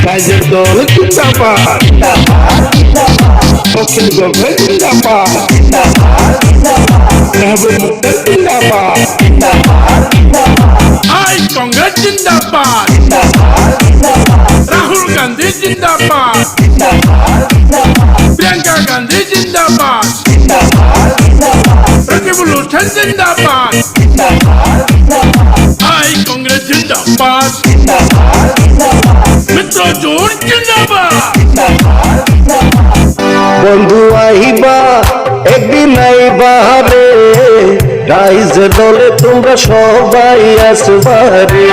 রাইজের দল জিন্দাবাদ, অখিল গভর্নমেন্ট জিন্দাবাদ, মেহবুব মুক্তার জিন্দাবাদ, আই কংগ্রেস জিন্দাবাদ, রাহুল গান্ধী জিন্দাবাদ, প্রিয়াঙ্কা গান্ধী জিন্দাবাদ, রকিবুল হোসেন জিন্দাবাদ, আই কংগ্রেস জিন্দাবাদ, মিত্র জোট জিন্দাবাদ। বন্ধু আইবা একদিন আইবা রে, রাইজের দলে তোমরা সবাই আসবারে।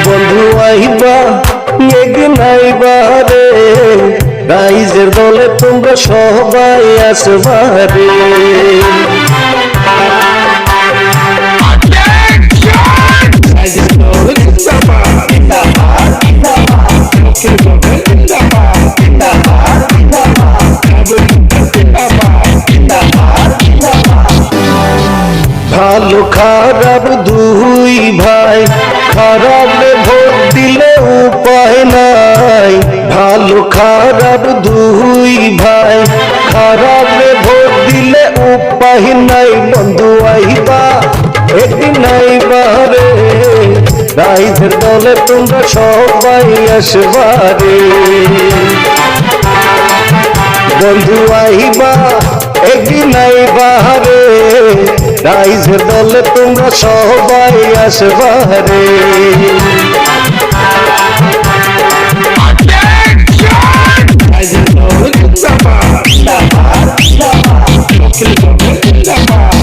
বন্ধু আইবা একদিন আইবা রে, রাইজের দলে তোমরা সবাই আসবারে। রাইজের দল জিন্দাবাদ, অখিল গভর্নমেন্ট জিন্দাবাদ, মেহবুব মুক্তার জিন্দাবাদ। ভালো খারাপ দুই ভাই, খারাপে ভোট দিলে উপায় নাই। ভালো খারাপ দুই ভাই, খারাপে ভোট দিলে উপায় নাই। বন্ধু আইবা একদিন আইবা রে, রাইজের দলে তোমরা সবাই আসবারে। বন্ধু আইবা একদিন আইবা রে, রাইজের দলে তোমরা সবাই আসবারে। রাইজের দল জিন্দাবাদ, অখিল গভর্নমেন্ট জিন্দাবাদ,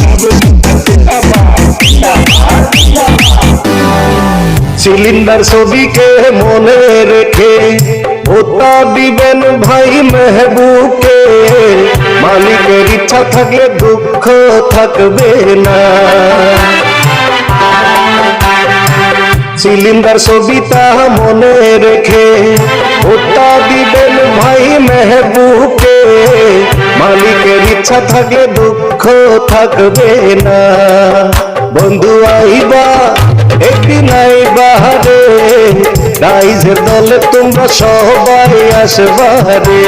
মেহবুব মুক্তার জিন্দাবাদ। সিলিন্ডার ছবিকে মনে রেখে ভোটটা দিবেন ভাই মেহবুবকে। মালিকের ইচ্ছা থাকলে দুঃখ থাকবে না। সিলিন্ডার ছবিটা মনে রেখে ভোটটা দিবেন ভাই মেহবুবকে। মালিকের ইচ্ছা থাকলে দুঃখ থাকবে না। বন্ধু আইবা একদিন আইবা রে, রাইজের দলে তোমরা সবাই আসবারে।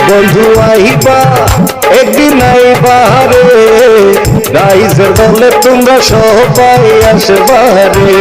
বন্ধু আইবা একদিন আইবা রে, রাইজের দলে তোমরা সবাই আসবারে।